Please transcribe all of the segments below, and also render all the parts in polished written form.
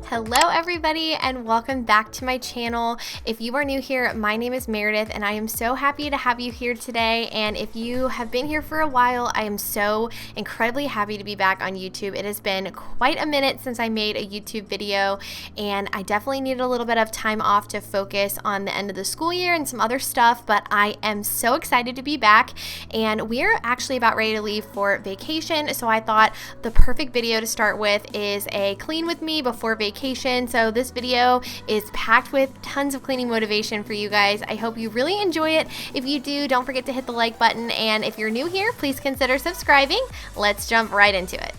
Hello everybody and welcome back to my channel. If you are new here, my name is Meredith and I am so happy to have you here today. And if you have been here for a while, I am so incredibly happy to be back on YouTube. It has been quite a minute since I made a YouTube video and I definitely needed a little bit of time off to focus on the end of the school year and some other stuff, but I am so excited to be back and we are actually about ready to leave for vacation. So I thought the perfect video to start with is a clean with me before vacation. So this video is packed with tons of cleaning motivation for you guys. I hope you really enjoy it. If you do, don't forget to hit the like button, and if you're new here, please consider subscribing. Let's jump right into it.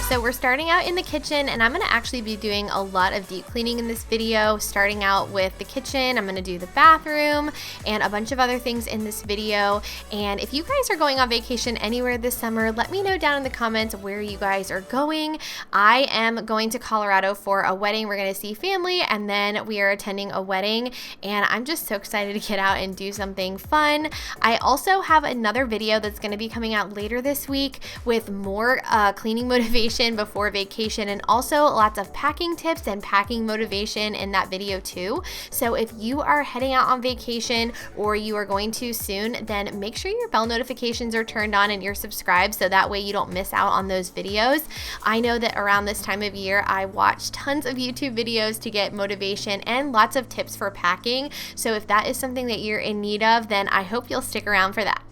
So we're starting out in the kitchen, and I'm going to actually be doing a lot of deep cleaning in this video, starting out with the kitchen. I'm going to do the bathroom and a bunch of other things in this video. And if you guys are going on vacation anywhere this summer, let me know down in the comments where you guys are going. I am going to Colorado for a wedding. We're going to see family, and then we are attending a wedding, and I'm just so excited to get out and do something fun. I also have another video that's going to be coming out later this week with more cleaning motivation before vacation, and also lots of packing tips and packing motivation in that video too. So if you are heading out on vacation or you are going to soon, then make sure your bell notifications are turned on and you're subscribed so that way you don't miss out on those videos. I know that around this time of year I watch tons of YouTube videos to get motivation and lots of tips for packing. So if that is something that you're in need of, then I hope you'll stick around for that.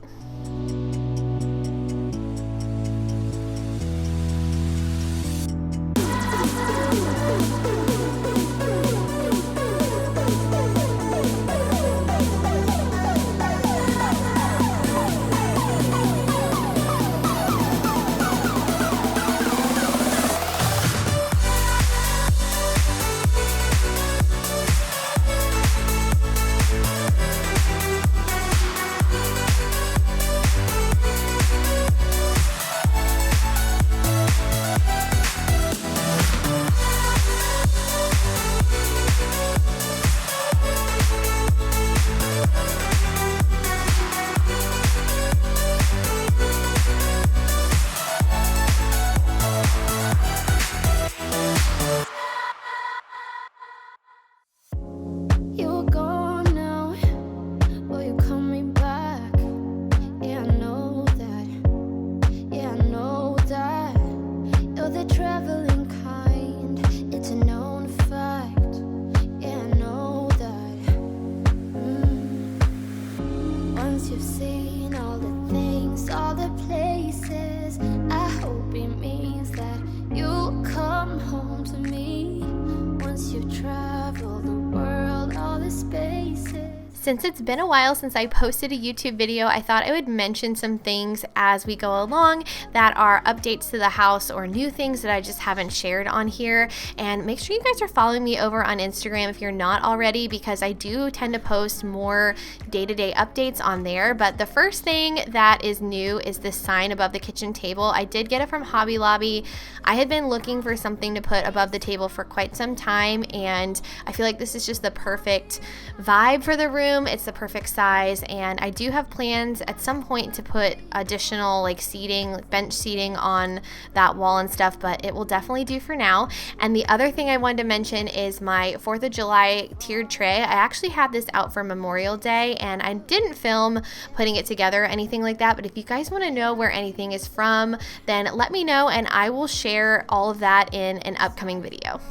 Since it's been a while since I posted a YouTube video, I thought I would mention some things as we go along that are updates to the house or new things that I just haven't shared on here. And make sure you guys are following me over on Instagram if you're not already, because I do tend to post more day-to-day updates on there. But the first thing that is new is this sign above the kitchen table. I did get it from Hobby Lobby. I had been looking for something to put above the table for quite some time, and I feel like this is just the perfect vibe for the room. It's the perfect size, and I do have plans at some point to put additional like seating, bench seating on that wall and stuff, but it will definitely do for now. And the other thing I wanted to mention is my 4th of July tiered tray. I actually had this out for Memorial Day, and I didn't film putting it together or anything like that, but if you guys want to know where anything is from, then let me know and I will share all of that in an upcoming video.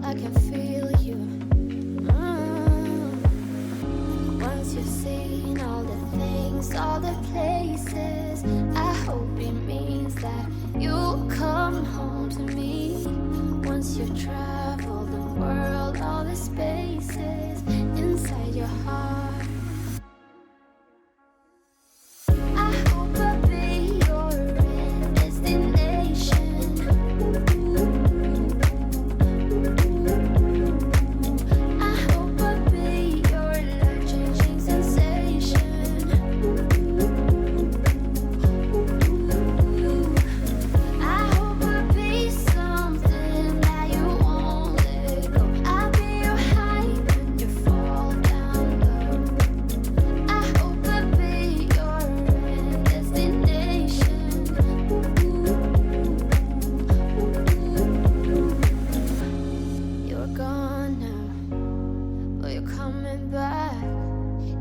I can feel you. Once you've seen all the things, all the places, I hope it means that you'll come home to me. Once you've traveled the world, all the spaces inside your heart. High coming back.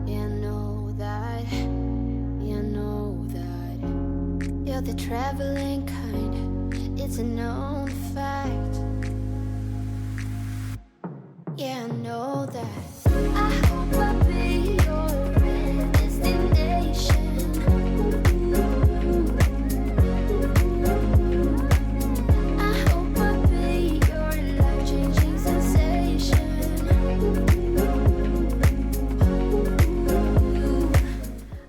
Yeah, I know that. Yeah, I know that. You're the traveling kind. It's a known fact. Yeah, I know that. I hope I'll be your destination. I hope I'll be your life-changing sensation.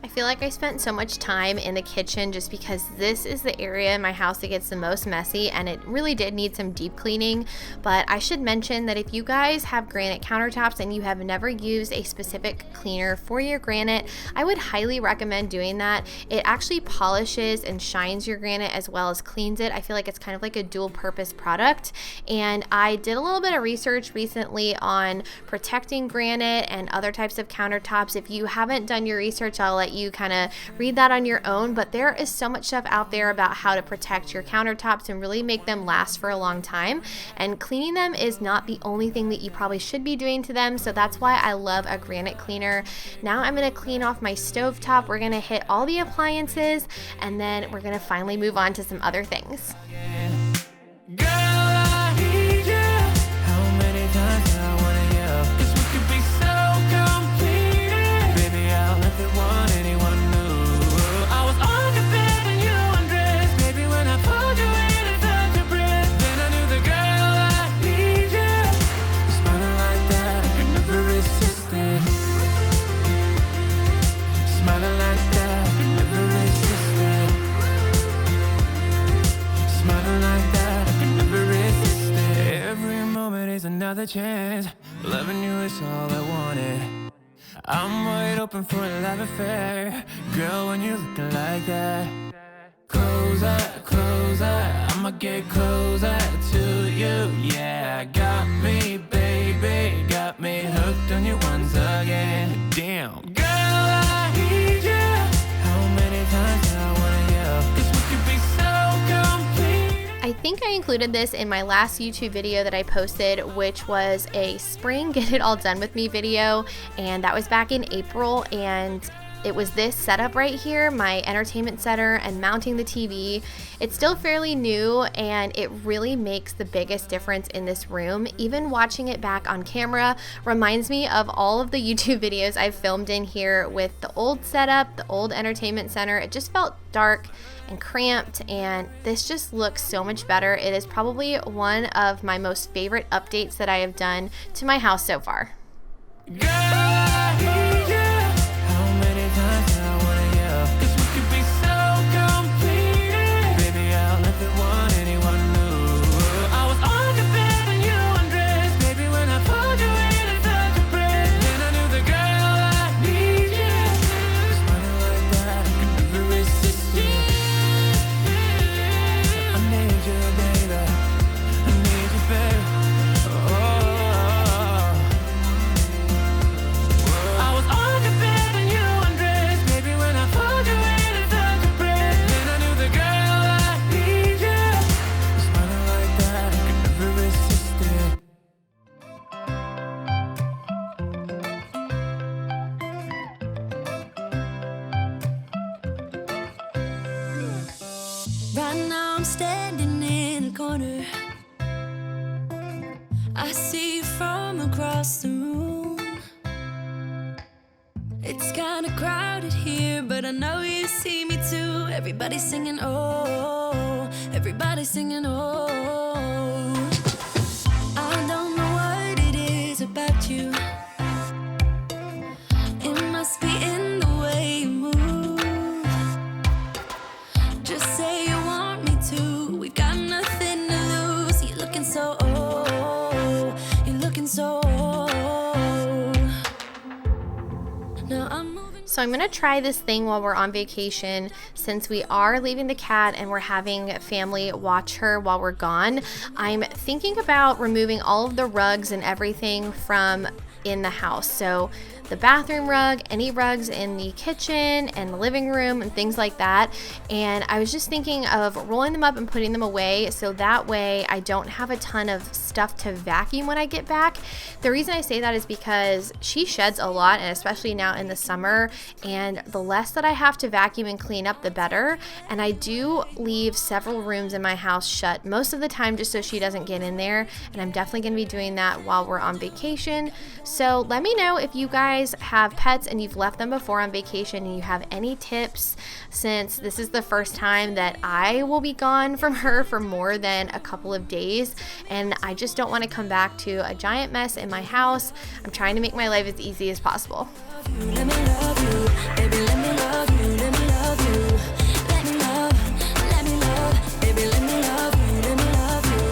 I feel like I spent so much time in the kitchen just because this is the area in my house that gets the most messy, and it really did need some deep cleaning. But I should mention that if you guys have granite countertops and you have never used a specific cleaner for your granite, I would highly recommend doing that. It actually polishes and shines your granite as well as cleans it. I feel like it's kind of like a dual purpose product, and I did a little bit of research recently on protecting granite and other types of countertops. If you haven't done your research, I'll let you kind of read that on your own, but there is so much stuff out there about how to protect your countertops and really make them last for a long time, and cleaning them is not the only thing that you probably should be doing to them, so that's why I love a granite cleaner. Now I'm going to clean off my stovetop, we're going to hit all the appliances, and then we're going to finally move on to some other things. Girl, I need you. How many times do I wanna yell? 'Cause we could be so complete. Baby, I'll never want anyone new. I was on the bed when you undressed. Baby, when I pulled you in and felt your breath, then I knew the girl I need you. Smiling like that, I could never resist it. Smiling like that, I could never resist it. Smiling like that, I can never resist it. Every moment is another chance. Loving you is all I wanted. I'm wide open for a love affair. Girl, when you're looking like that, closer, closer, I'ma get closer to you. Yeah, got me, baby, got me hooked on you once again. Damn, girl, I need you. How many times do I wanna yell? 'Cause we could be so complete. I think I included this in my last YouTube video that I posted, which was a spring get it all done with me video, and that was back in April, and it was this setup right here, my entertainment center and mounting the TV. It's still fairly new, and it really makes the biggest difference in this room. Even watching it back on camera reminds me of all of the YouTube videos I've filmed in here with the old setup, the old entertainment center. It just felt dark and cramped, and this just looks so much better. It is probably one of my most favorite updates that I have done to my house so far. Girl, I need you. How many times do I wanna yell? 'Cause we could be so complete. Baby, I'll never want anyone new. I was on the bed when you undressed. Baby, when I pulled you in and felt your breath, then I knew the girl I need you. Smiling like that, I could never resist it. I need you, baby. I need you, baby. I was on the bed when you undressed. Baby, when I pulled you in and felt your breath, then I knew the girl I need you. Smiling like that, I could never resist it. Right now I'm standing in a corner. I see you from across the room. It's kinda crowded here, but I know you see me too. Everybody's singing, oh, everybody's singing, oh. I don't know what it is about you. It must be in the way you move. Just say you want me to. We've got nothing to lose. You're looking so old. You're looking so old. Now I'm moving. So I'm gonna try this thing while we're on vacation, since we are leaving the cat and we're having family watch her while we're gone. I'm thinking about removing all of the rugs and everything from in the house. So the bathroom rug, any rugs in the kitchen and the living room and things like that. And I was just thinking of rolling them up and putting them away so that way I don't have a ton of stuff to vacuum when I get back. The reason I say that is because she sheds a lot, and especially now in the summer, and the less that I have to vacuum and clean up, the better. And I do leave several rooms in my house shut most of the time just so she doesn't get in there, and I'm definitely going to be doing that while we're on vacation. So let me know if you guys have pets and you've left them before on vacation and you have any tips, since this is the first time that I will be gone from her for more than a couple of days, and I just don't want to come back to a giant mess in my house. I'm trying to make my life as easy as possible. Let me love you, baby, let me love you, let me love you. Let me love, baby, let me love you, let me love you.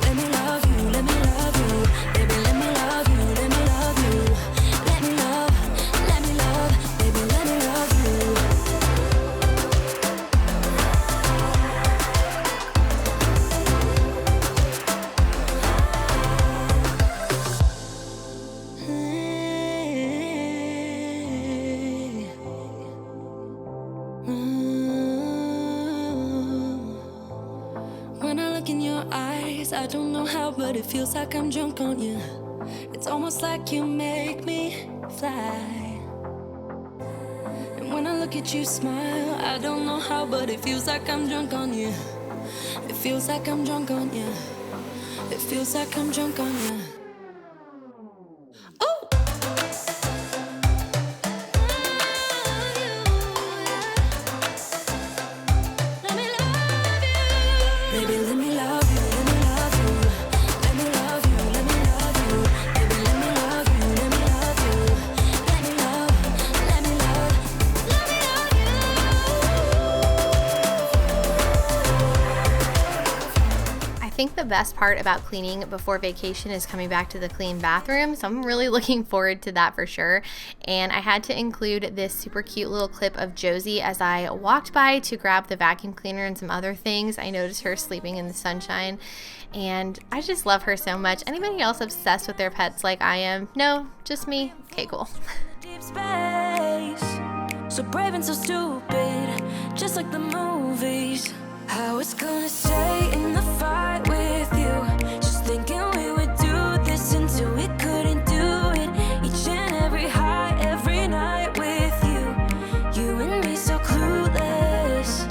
Let me love you, let me love you, baby, let me love you, let me love you. Let me love, baby, let me love you. When I look in your eyes, I don't know how, but it feels like I'm drunk on you. It's almost like you make me fly. And when I look at you smile, I don't know how, but it feels like I'm drunk on you. It feels like I'm drunk on you. It feels like I'm drunk on you. Oh! Let me love you. Baby, let me love you, let me love you. Let me love you, let me love you. Baby, let me love you, let me love you. Let me love, let me love, let me love you. I think the best part about cleaning before vacation is coming back to the clean bathroom, so I'm really looking forward to that for sure. And I had to include this super cute little clip of Josie as I walked by to grab the vacuum cleaner and some other things. I noticed her sleeping in the sunshine, and I just love her so much. Anybody else obsessed with their pets like I am? No, just me? Okay, cool. Deep space, so brave and so stupid, just like the movies. I was gonna stay in the fight with you, just thinking we would do this until we couldn't do it. Each and every high, every night with you, you and me so clueless.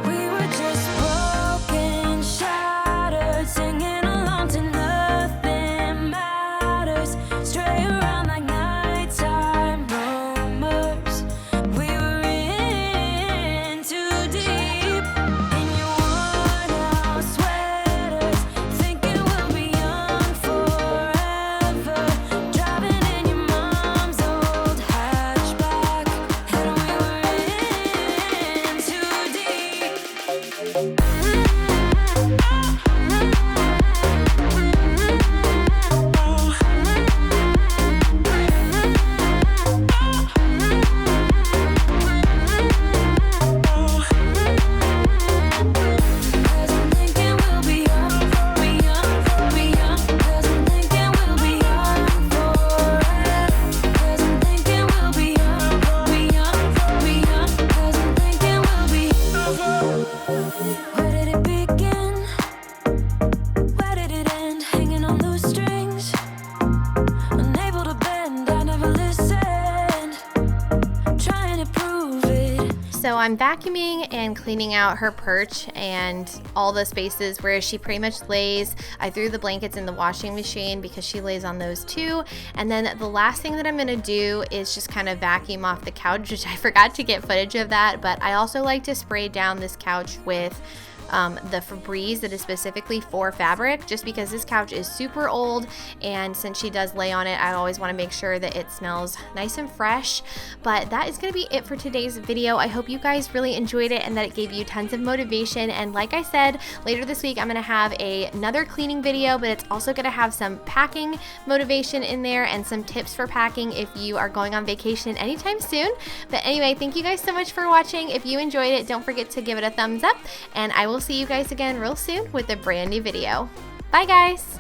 We were just broken, shattered, singing along to nothing matters. Stray around like nighttime rumors. We were in too deep in your worn-out sweaters, thinking we'll be young forever. Driving in your mom's old hatchback, and we were in too deep. Cause I'm thinking we'll be young, be young, be young. Cause I'm thinking we'll be young forever. Cause I'm thinking we'll be young, be young, be young. Cause I'm thinking we'll be. Where did it begin? Where did it end? Hanging on loose strings, unable to bend. I never listened, trying to prove it. So I'm vacuuming and cleaning out her perch and all the spaces where she pretty much lays. I threw the blankets in the washing machine because she lays on those too. And then the last thing that I'm gonna do is just kind of vacuum off the couch, which I forgot to get footage of that, but I also like to spray down this couch with the Febreze that is specifically for fabric, just because this couch is super old, and since she does lay on it, I always want to make sure that it smells nice and fresh. But that is going to be it for today's video. I hope you guys really enjoyed it and that it gave you tons of motivation. And like I said, later this week I'm going to have another cleaning video, but it's also going to have some packing motivation in there and some tips for packing if you are going on vacation anytime soon. But anyway, thank you guys so much for watching. If you enjoyed it, don't forget to give it a thumbs up, and I will see you guys again real soon with a brand new video. Bye guys!